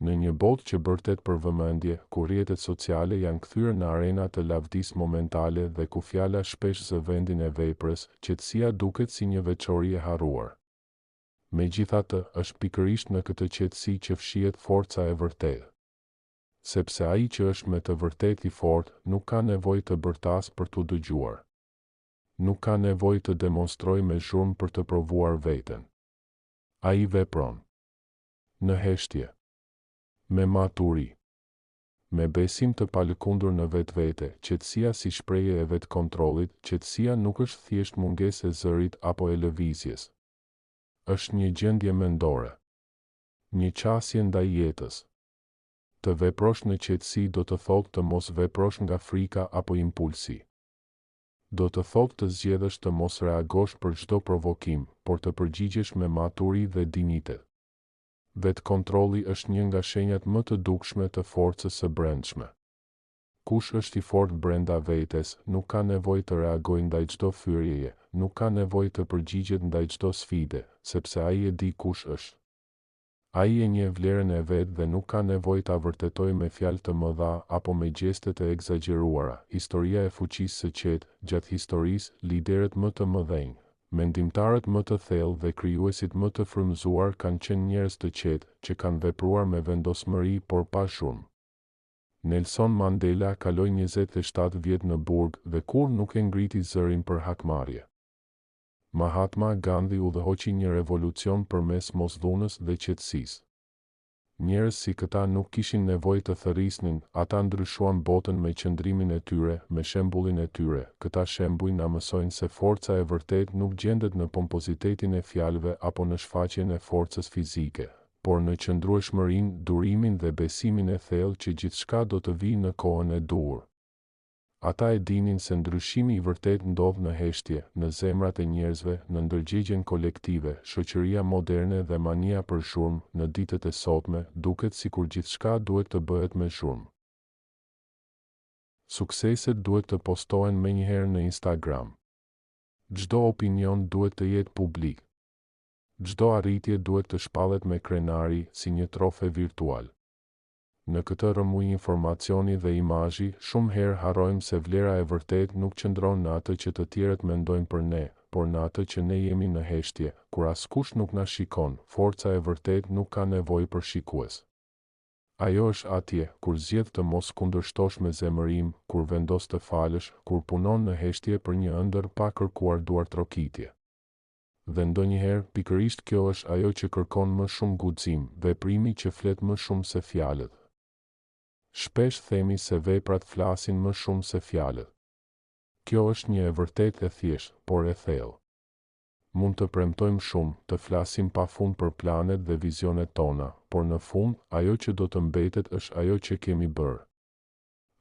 Në një botë që bërtet për vëmendje, ku rrjetet sociale janë kthyer në arena të lavdisë momentale dhe ku fjala shpesh zë vendin e veprës, qetësia duket si një veçori e harruar. Megjithatë, është pikërisht në këtë qetësi që fshihet forca e vërtetë. Sepse ai që është me të vërtetë i fortë, nuk ka nevojë të bërtas për t'u dëgjuar. Nuk ka nevojë të demonstrojë me zhurmë për të provuar veten. Ai vepron. Në heshtje. Me maturi. Me besim të palëkundur në vetvete, qetësia si shprehje e vetkontrollit, qetësia nuk është thjesht mungesë e zërit apo e lëvizjes. Është një gjendje mendore. Një qasje ndaj jetës. Të veprosh në qetësi do të thotë të mos veprosh nga frika apo impulsi. Do të thotë të zgjedhësh të mos reagosh për çdo provokim, por të përgjigjesh me maturi dhe dinitet. Vetkontrolli është një nga shenjat më të dukshme të forcës së brendshme. Kush është i fortë brenda vetes, nuk ka nevojë të reagojë ndaj çdo fyrjeje, nuk ka nevojë të përgjigjet ndaj çdo sfide, sepse ai e di kush është. Ai e njeh vlerën e vet dhe nuk ka nevojë ta vërtetojë me fjalë të mëdha apo me gjeste të egzageruara. Historia e fuqisë së qetë, gjatë historisë, liderët më të mëdhenj, mendimtarët më të thellë dhe krijuesit më të frymëzuar kanë qenë njerëz të qetë, që kanë vepruar me vendosmëri por pa zhurmë. Nelson Mandela kaloi 27 vjet në burg dhe kur nuk e ngriti zërin për hakmarrje. Mahatma Gandhi udhëhoqi një revolucion përmes mosdhunës dhe qetësisë. Njerëz si këta nuk kishin nevojë të thërrisnin, ata ndryshuan botën me qëndrimin e tyre, me shembullin e tyre. Këta shembuj na mësojnë se forca e vërtetë nuk gjendet në pompozitetin e fjalëve apo në shfaqjen e forcës fizike, por në qëndrueshmërinë, durimin dhe besimin e thellë që gjithçka do të vijë në kohën e duhur. Ata e dinin se ndryshimi i vërtet ndodh në heshtje, në zemrat e njerëzve, në ndërgjegjen kolektive. Shoqëria moderne dhe mania për zhurmë, në ditët e sotme, duket sikur gjithçka duhet të bëhet me zhurmë. Sukseset duhet të postohen menjëherë në Instagram. Çdo opinion duhet të jetë publik. Çdo arritje duhet të shpallet me krenari si një trofe virtual. Në këtë rrëmuj informacioni dhe imazhi, shumë herë harrojmë se vlera e vërtetë nuk qëndron në atë që të tjerët mendojnë për ne, por në atë që ne jemi në heshtje, kur askush nuk na shikon. Forca e vërtetë nuk ka nevojë për shikues. Ajo është atje, kur zgjedh të mos kundërshtosh me zemërim, kur vendos të falësh, kur punon në heshtje për një ëndër pa kërkuar duartrokitje. Dhe ndonjëherë, pikërisht kjo është ajo që kërkon më shumë guxim, veprimi që flet më shumë se fjalët. Shpesh themi se veprat flasin më shumë se fjalët. Kjo është një e vërtetë e thjeshtë, por e thellë. Mund të premtojmë shumë, të flasim pafund për planet dhe vizionet tona, por në fund, ajo që do të mbetet është ajo që kemi bërë.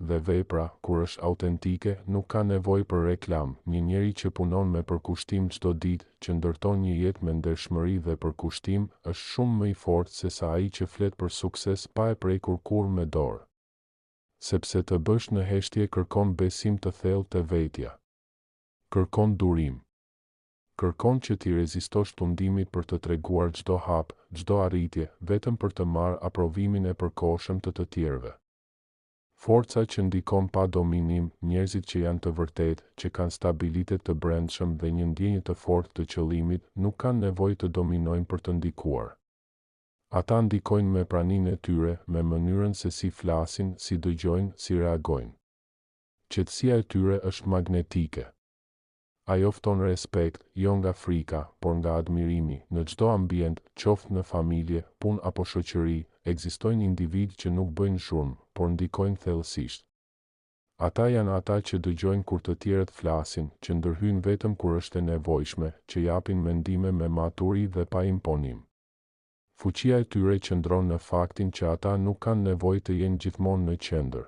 Dhe vepra, kur është autentike, nuk ka nevojë për reklam. Një njeri që punon me përkushtim çdo ditë, që ndërton një jetë me ndershmëri dhe përkushtim, është shumë më i fortë se sa ai që flet për sukses pa e prekur kurrë me dorë. Sepse të bësh në heshtje kërkon besim të thellë te vetja. Kërkon durim. Kërkon që ti rezistosh tundimit për të treguar çdo hap, çdo arritje, vetëm për të marrë aprovimin e përkohshëm të tjerëve. Forca që ndikon pa dominim, njerëzit që janë të vërtetë, që kanë stabilitet të brendshëm dhe një ndjenjë të fortë të qëllimit, nuk kanë nevojë të dominojnë për të ndikuar. Ata ndikojnë me praninë e tyre, me mënyrën se si flasin, si dëgjojnë, si reagojnë. Qetësia e tyre është magnetike. Ajo fton respekt, jo nga frika, por nga admirimi. Në çdo ambient, qoftë në familje, punë apo shoqëri, ekzistojnë individë që nuk bëjnë zhurmë, por ndikojnë thellësisht. Ata janë ata që dëgjojnë kur të tjerët flasin, që ndërhyjnë vetëm kur është e nevojshme, që japin mendime me maturi dhe pa imponim. Fuqia e tyre qëndron në faktin që ata nuk kanë nevojë të jenë gjithmonë në qendër.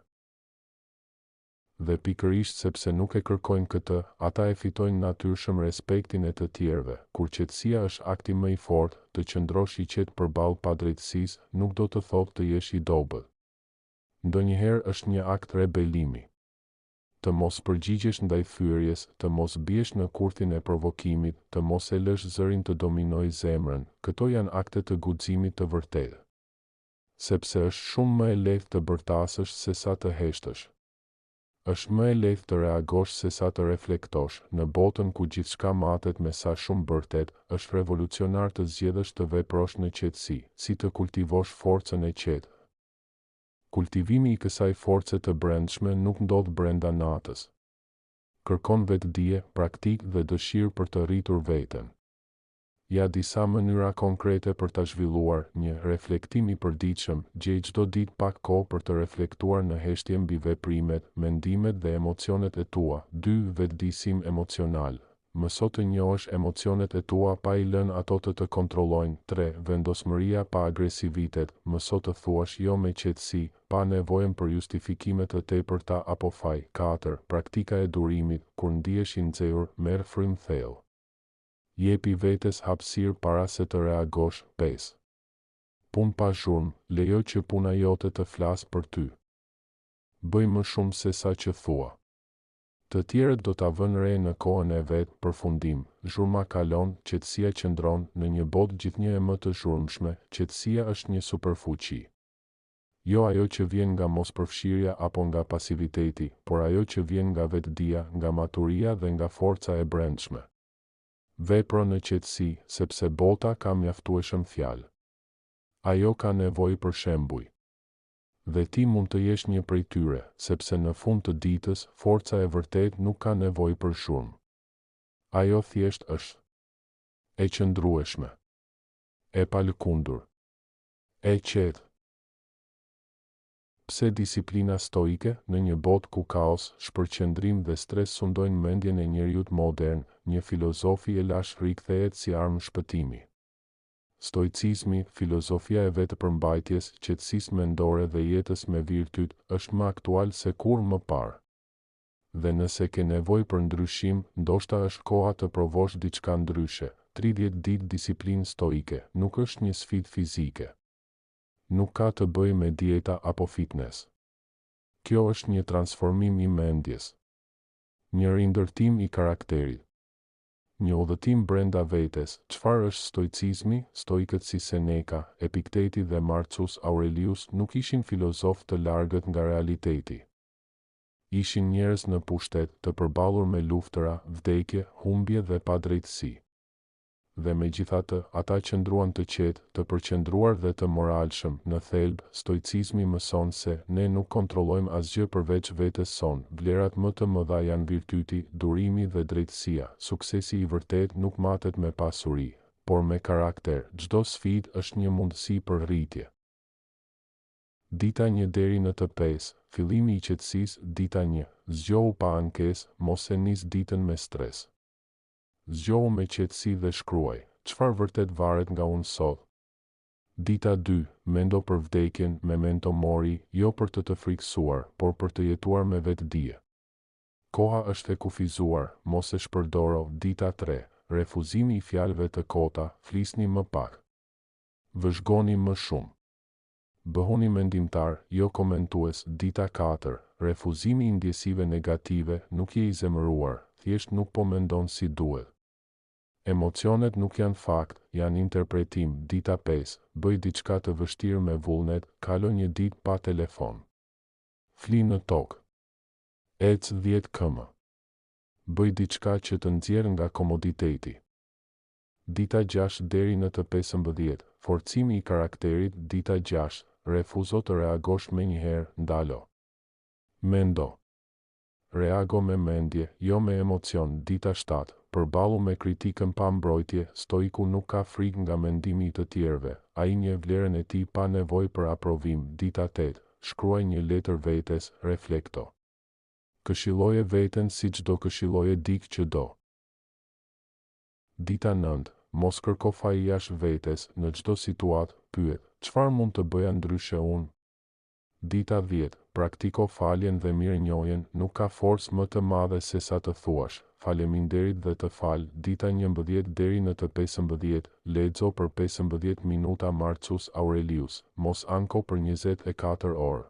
Dhe pikërisht sepse nuk e kërkojnë këtë, ata e fitojnë natyrshëm respektin e të tjerëve. Kur qetësia është akti më i fortë, të qëndrosh i qetë përballë padrejtësisë nuk do të thotë të jesh i dobët. Ndonjëherë është një akt rebelimi. Të mos përgjigjesh ndaj thyrjes, të mos biesh në kurthin e provokimit, të mos e lësh zërin të dominojë zemrën. Këto janë akte të guximit të vërtetë. sepse është shumë më e lehtë të bërtasësh se sa të heshtësh. Është më e lehtë të reagosh se sa të reflektosh. Në botën ku gjithçka matet me sa shumë bërtet, është revolucionar të zgjedhësh të veprosh në qetësi, si të kultivosh forcën e qetë. Kultivimi i kësaj force të brendshme nuk ndodh brenda natës. Kërkon vetëdije, praktikë dhe dëshirë për të rritur veten. Ja disa mënyra konkrete për ta zhvilluar: 1. Reflektim i përditshëm. Gjej çdo ditë pak kohë për të reflektuar në heshtje mbi veprimet, mendimet dhe emocionet e tua. 2. Vetëdijsim emocional. Mëso të njohësh emocionet e tua pa i lënë ato të kontrollojnë. 3. Vendosmëria pa agresivitet. Mëso të thuash jo me qetësi, pa nevojën për justifikime të tepërta apo faj. 4. Praktika e durimit. Kur ndihesh i nxehur, merr frym thellë. Jepi vetes hapësirë para se të reagosh. 5. Punë pa zhurmë. Lejo që puna jote të flasë për ty. Bëj më shumë se sa që thua. Të tjerët do ta vënë re në kohën e vet. Përfundim. Zhurma kalon, qetësia qëndron. Në një botë gjithnjë e më të zhurmshme, qetësia është një superfuqi. Jo ajo që vjen nga mospërfshirja apo nga pasiviteti, por ajo që vjen nga vetëdia, nga maturia dhe nga forca e brendshme. Vepro në qetësi, sepse bota ka mjaftueshëm fjalë. Ajo ka nevojë për shembuj. Dhe ti mund të jesh një prej tyre, sepse në fund të ditës, forca e vërtet nuk ka nevojë për zhurmë. Ajo thjesht është e qëndrueshme, e palëkundur, e qetë. Pse disiplina stoike? Në një botë ku kaos, shpërqendrim dhe stres sundojnë mendjen e njeriut modern, një filozofi e lash rikthehet si armë shpëtimi. Stoicizmi, filozofia e vetëpërmbajtjes, qetësisë mendore dhe jetës me virtyt, është më aktual se kur më parë. Dhe nëse ke nevojë për ndryshim, ndoshta është koha të provosh diçka ndryshe. 30 ditë disiplinë stoike nuk është një sfidë fizike. Nuk ka të bëjë me dieta apo fitness. Kjo është një transformim i mendjes. Një rindërtim i karakterit. Një udhëtim brenda vetes. Çfarë është stoicizmi? Stoikët si Seneca, Epikteti dhe Marcus Aurelius nuk ishin filozofë të largët nga realiteti. Ishin njerëz në pushtet, të përballur me luftëra, vdekje, humbje dhe padrejtësi. Dhe megjithatë, ata qëndruan të qetë, të përqendruar dhe të moralshëm. Në thelb, stoicizmi mëson se ne nuk kontrollojmë asgjë përveç vetes son. Vlerat më të mëdha janë virtyti, durimi dhe drejtësia. Suksesi i vërtet nuk matet me pasuri, por me karakter. Çdo sfidë është një mundësi për rritje. Dita 1 deri në të 5. Fillimi i qetësisë. Dita 1. Zgjohu pa ankesë, mos e nis ditën me stres. Zgjohu me qetësi dhe shkruaj, çfarë vërtet varet nga unë sot. Dita 2. Mendo për vdekjen, memento mori, jo për të frikësuar, por për të jetuar me vetëdije. Koha është e kufizuar, mos e shpërdoro. Dita 3. Refuzimi i fjalëve të kota, flisni më pak. Vëzhgoni më shumë. Bëhuni mendimtar, jo komentues. Dita 4. Refuzimi i ndjesive negative, nuk je i zemëruar, thjesht nuk po mendon si duhet. Emocionet nuk janë fakt, janë interpretim. Dita 5. Bëj diçka të vështirë me vullnet, kalo një ditë pa telefon. Fli në tokë. Ec 10 km. Bëj diçka që të nxjerr nga komoditeti. Dita 6 deri në të 15. Forcimi i karakterit. Dita 6. Refuzo të reagosh menjëherë, ndalo. Mendo. Reago me mendje, jo me emocion. Dita 7. Përballu me kritikën pa mbrojtje. Stoiku nuk ka frikë nga mendimi i të tjerëve, ai njeh vlerën e tij pa nevojë për aprovim. Dita 8. Shkruaj një letër vetes, reflekto. Këshilloje veten siç do këshilloje dikë që do. Dita 9. Mos kërko faj jashtë vetes, në çdo situatë, pyet, çfarë mund të bëja ndryshe unë? Dita 10. Praktiko faljen dhe mirënjohjen, nuk ka forcë më të madhe se sa të thuash, faleminderit dhe të fal. Dita 11 deri në të 15. Lexo për 15 minuta Marcus Aurelius, mos anko për 24 orë.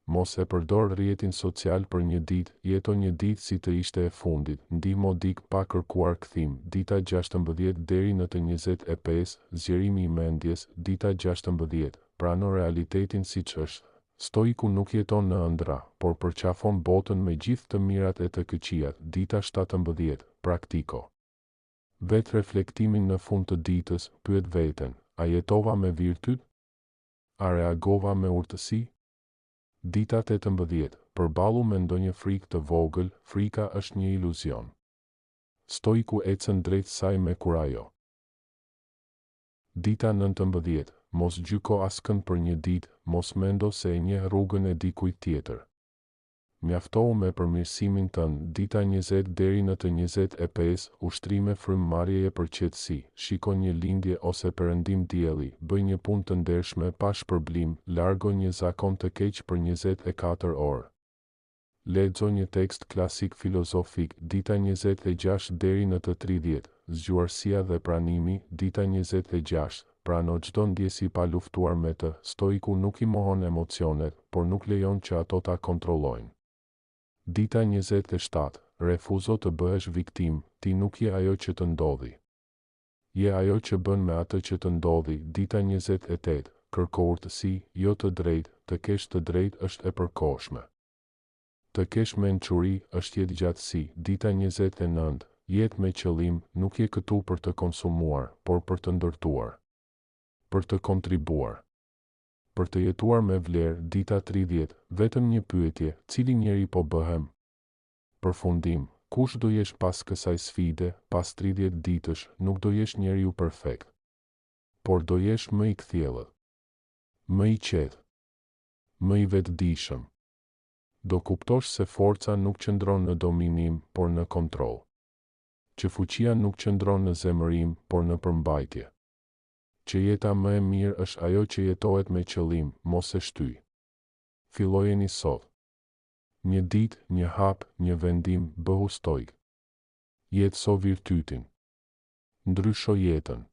Mos e përdor rrjetin social për një ditë, jeto një ditë si të ishte e fundit, ndihmo dik pa kërkuar kthim. Dita 16 deri në të 25, zgjerimi i mendjes. Dita 16, prano realitetin siç është. Stoiku nuk jeton në ëndra, por përqafon botën me gjithë të mirat e të këqijat. Dita 17. Praktiko. Vetë reflektimin në fund të ditës, pyet veten, a jetova me virtyt? A reagova me urtësi? Dita 18. Përballu me ndonjë frikë të vogël, frika është një iluzion. Stoiku ecën drejt saj me kurajo. Dita 19. Mos gjyko askën për një ditë, mos mendo se e njeh rrugën e dikujt tjetër. Mjaftohu me përmirësimin tënd. Dita 20 deri në të 25. Ushtrime frymëmarrjeje për qetësi. Shiko një lindje ose perëndim dielli, bëj një punë të ndershme pa shpërblim, largo një zakon të keq për 24 orë. Lexo një tekst klasik filozofik. Dita 26 deri në të 30. Zgjuarësia dhe pranimi. Dita 26. Prano çdo ndjesi pa luftuar me të. Stoiku nuk i mohon emocionet, por nuk lejon që ato ta kontrollojnë. Dita 27. Refuzo të bëhesh viktim. Ti nuk je ajo që të ndodhi. Je ajo që bën me atë që të ndodhi. Dita 28. Kërko urtësi, jo të drejtë. Të kesh të drejtë është e përkohshme. Të kesh mençuri është jetëgjatësi. Dita 29. Jetë me qëllim, nuk je këtu për të konsumuar, por për të ndërtuar. Për të kontribuar. Për të jetuar me vlerë. Dita 30. Vetëm një pyetje, cili njeri po bëhem? Përfundim. Kush do jesh pas kësaj sfide? Pas 30 ditësh, nuk do jesh njeriu perfekt, por do jesh më i kthjellët, më i qetë, më i vetëdijshëm. Do kuptosh se forca nuk qëndron në dominim, por në kontroll. Që fuqia nuk qëndron në zemërim, por në përmbajtje. Që jeta më e mirë është ajo që jetohet me qëllim, mos e shtyj. Fillojeni sot. Një ditë, një hap, një vendim, bëhu stoik. Jetëso virtytin. Ndrysho jetën.